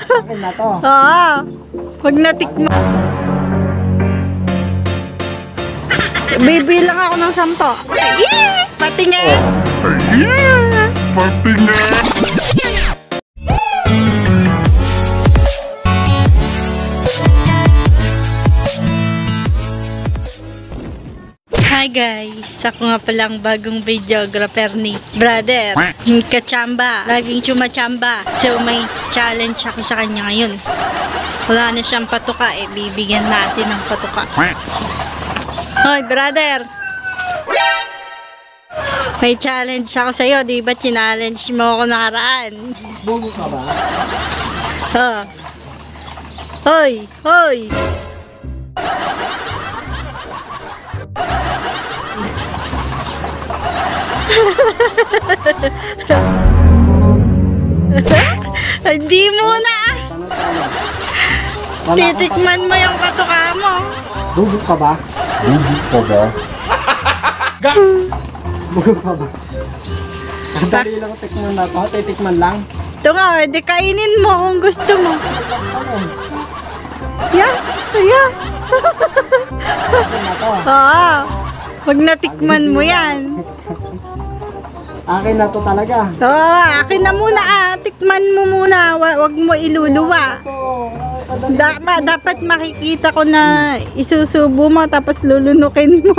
Akin na to. Oo. Pag natikman. Bibilang ako ng 10. Yeah! Patingin! Yeah! Patingin! Hi guys! Ako nga palang bagong videographer ni Brother. Kachamba. Laging chumachamba. So may challenge ako sa kanya ngayon. Wala na siyang patuka eh. Bibigyan natin ng patuka. Hoy brother! May challenge ako sa'yo. Di ba challenge mo ako nakaraan? Bugo ka ba? Oh. Hoy! Hoy! Hindi muna. Titikman mo yung patuka mo. Bugo ka ba? Bugo ka ba? Bugo ka ba? Ang dali lang tikman na to. Titikman lang. Ito nga, di kainin mo kung gusto mo. Ano? Yeah, yeah. Akin na to. Oo. Pag natikman mo yan. Akin na to talaga. Oo, akin na muna ah. Tikman mo muna. Wag mo iluluwa. Dapat makikita ko na isusubo mo tapos lulunukin mo.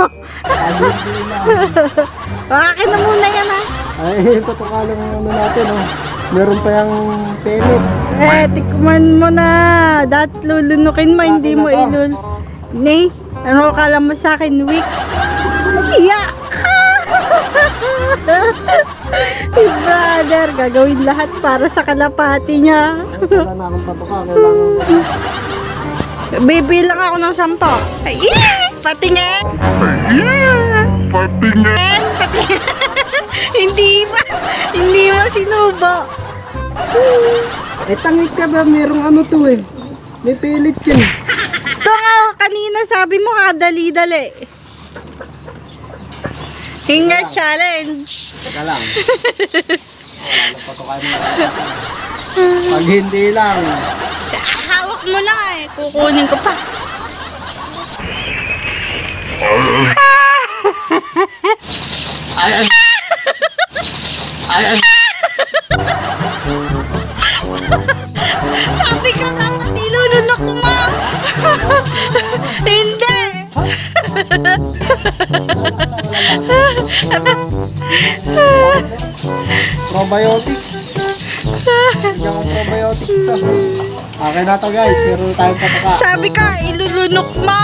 Akin na muna yan ah. Ay, patuka lang ano natin oh. Meron pa yung pelit. Tikman mo na. Dapat lulunukin mo, hindi mo ilul... Ne, ano akala mo sa akin, weak? Iyak! Si brother, gagawin lahat para sa kalapati niya. Wala na akong patuka. Kailangan Bibilang ako ng 10. Ay, patingin! Yeah! Patingin! Patingin! Hindi mo sinubo. eh, tangit ka ba? Merong ano to eh. May pelit yan. Ito nga, kanina sabi mo kadali-dali. Hinga challenge. Teka lang. Wala na patuka niya. Pag hindi lang. Hawak mo na eh. Kukunin ko pa. Ay. Sabi ka dapat ilulunok mo. Hindi. Probiotics. Bigyan ko probiotics to. Okay na to guys. Meron tayong patuka. Sabi ka ilulunok mo.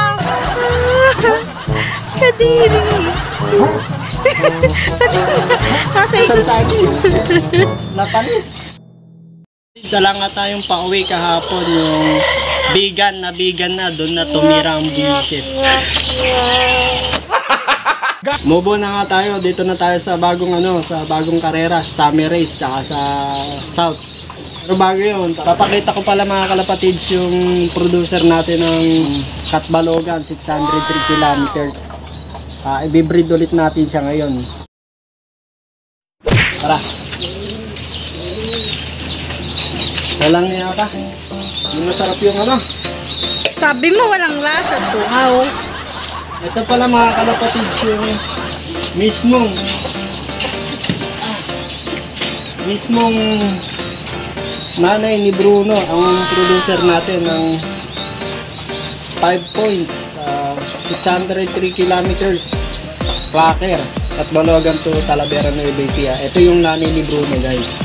Kadiri. Kasi Isang sagi. Napanis. Isa lang nga tayong pauwi kahapon yung bigan na doon na tumira ang bullshit. Mobo na nga tayo, dito na tayo sa bagong karera, Summer Race tsaka sa South. Pero bago yun, papakita ko pala mga kalapatids yung producer natin ng Katbalogan, 603 kilometers. Ibibreed ulit natin siya ngayon. Tara. Walang niya ka. Hindi masarap yung ano. sabi mo walang lasa, tungaw. Ito pala mga kalapatids yung mismong nanay ni Bruno, ang producer natin ng 5 points, 603 kilometers, Clacker, Katbalogan to Talavera, Nueva Ecija. Ito yung nanay ni Bruno guys.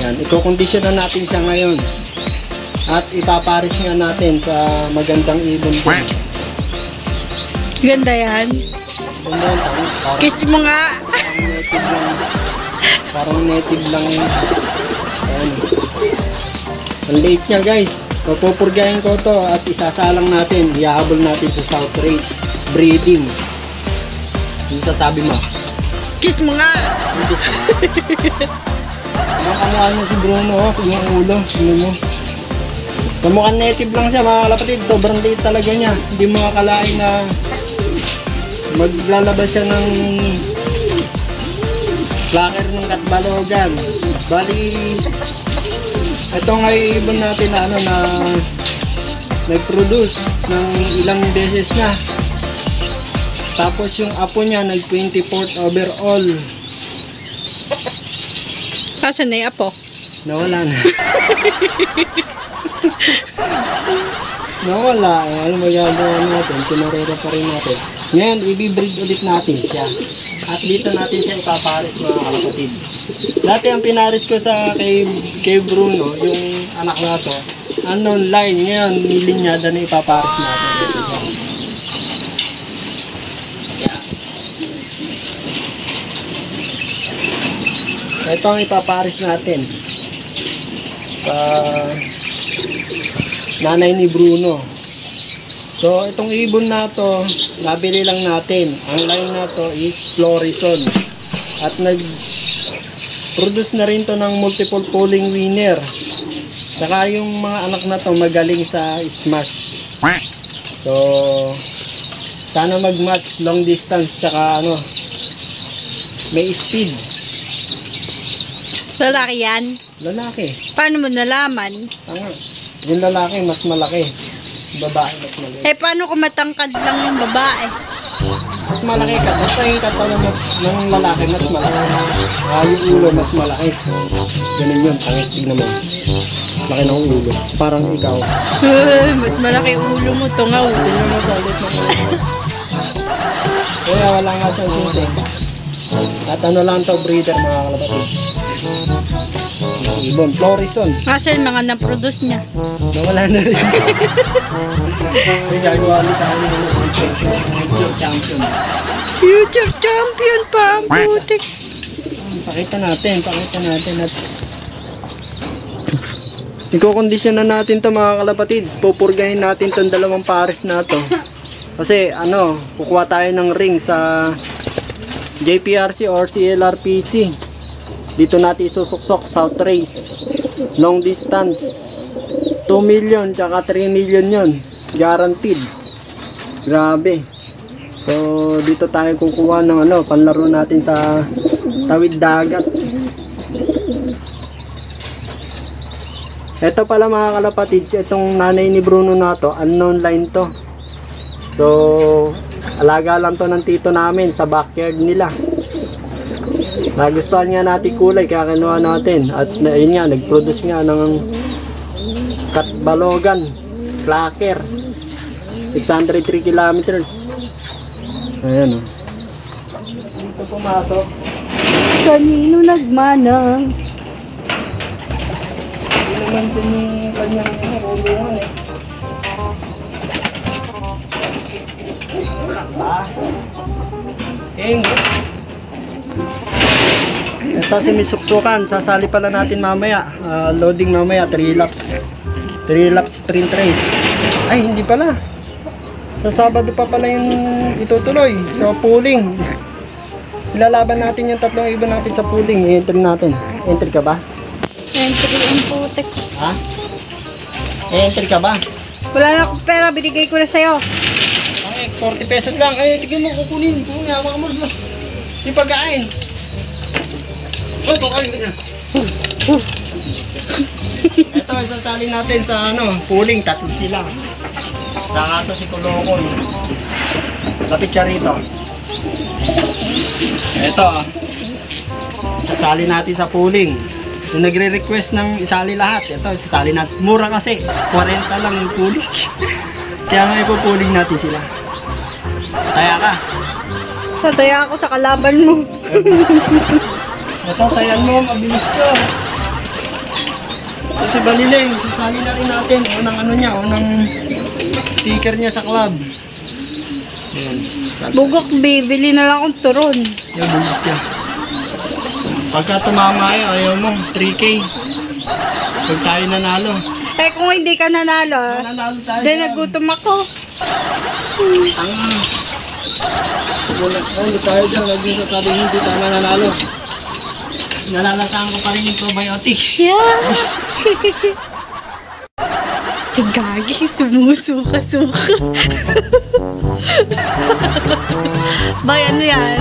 Yan, i-condition na natin siya ngayon. At ipaparis nga natin sa magandang ibon po. Ganda yan. Kiss mo nga. Parang native lang. Ayan. Ang late niya guys. Papupurgahin ko to at isasalang natin. Ihahabol natin sa South Race breeding. Yung sasabi mo? Kiss mo nga. Ang kamuhan mo si Bruno, yung ulo, tingnan mo. Kamukhang native lang siya mga kalapatid, sobrang liit talaga niya. Hindi mo akalain na maglalabas siya ng Clacker ng Katbalogan. Bali, Ito nga ibon natin na ano na nag-produce ng ilang beses na. Tapos yung apo niya nag 24th overall. Kasan na yung apo? Nawala na. Nawala. Ano magagawa natin? Pinarera pa rin natin. Ngayon, i-breed ulit natin siya. At dito natin siya ipapares mga kapatid. Dati ang pinares ko sa kay Bruno, yung anak na to, unknown line. Ngayon, nilinyada na ipapares natin. Dito siya. Ito ang ipapares natin. Nanay ni Bruno. So, itong ibon na to, nabili lang natin. Ang line na to is Florison. At nag-produce na rin to ng multiple polling winner. Saka yung mga anak na to magaling sa smash. So, sana mag-match long distance tsaka ano, may speed. Lalaki yan? Lalaki. Paano mo nalaman? Tanga. Yung lalaki mas malaki. Babae mas malaki. Eh, paano kung matangkad lang yung babae? Mas malaki ka. Basta yung katawan ng lalaki mas malaki. Yung ulo mas malaki. Ganun yun. Pangit. Tignan mo. Laki ng ulo. Parang ikaw. Mas malaki ulo mo, tungaw. Tignan mo ulit na kaya wala nga siyang sinsing. At ano lang to breeder mga kalapatid. Ibon. Florison. Kasi mga na-produce niya. Nawala na rin. May gagawa ulit tayo ng future champion. Future champion pa ang putik. Pakita natin at ikokondisyon na natin to mga kalapatids. Pupurgahin natin tong dalawang pares na to. Kasi ano, kukuha tayo ng ring sa JPRC or CLRPC. Dito natin isusuksok South Race. Long distance. 2 million tsaka 3 million yun. Guaranteed. Grabe. So dito tayo kukuha ng ano, panlaro natin sa tawid dagat. Ito pala mga kalapatids, itong nanay ni Bruno na to, unknown line to. So alaga lang to ng tito namin sa backyard nila. Nagustuhan nga natin kulay kaya kinuha natin. At yun nga, nag-produce nga ng Katbalogan Clacker 603 kilometers. Ayan o. Dito pumato. Kanino nagmana? Hindi naman din yung kanyang kulungan eh. Ito sumisuksukan, sasali pala natin mamaya. Loading mamaya, 3 laps. 3 laps sprint race. Ay, hindi pala. Sa Sabado pa pala yung itutuloy. So, pooling. Ilalaban natin yung tatlong ibon natin sa pooling. I-entry natin. Entry ka ba? Entry ang putik. Ha? Entry ka ba? Wala na akong pera, binigay ko na sa'yo. Ay, 40 pesos lang. Ay, tignan mo, kukunin. Kukunin, hawak mo. Yung pagkain. Oh, pagkain ka niya. Ito, isasali natin sa ano, pooling. Tatlo sila. Saka to si Kulokon. Lapit siya rito. Ito, sasali natin sa pooling. Kung nagre-request ng isali lahat, ito, isasali natin. Mura kasi, 40 lang yung pooling. Kaya nga ipupooling natin sila. Taya ka. Pataya ako sa kalaban mo. Ito, tayan mo, mabilis ka. Ito si Baliling, sasali na rin natin. Unang ano niya, unang sticker niya sa club. Ayan. Bugok, bibili na lang akong turon. Yan, bugok siya. Pagka tumama ayaw mo, 3K. Pag tayo nanalo. Eh, kung hindi ka nanalo, Nanalo tayo. then nagutom ako. Tanga. Ano tayo dyan, nagsasabi hindi tayo nanalo. Nalalasahan ko pa rin yung probiotics. Yeah. Si Gagi, sumusuka-suka. Bay, ano yan?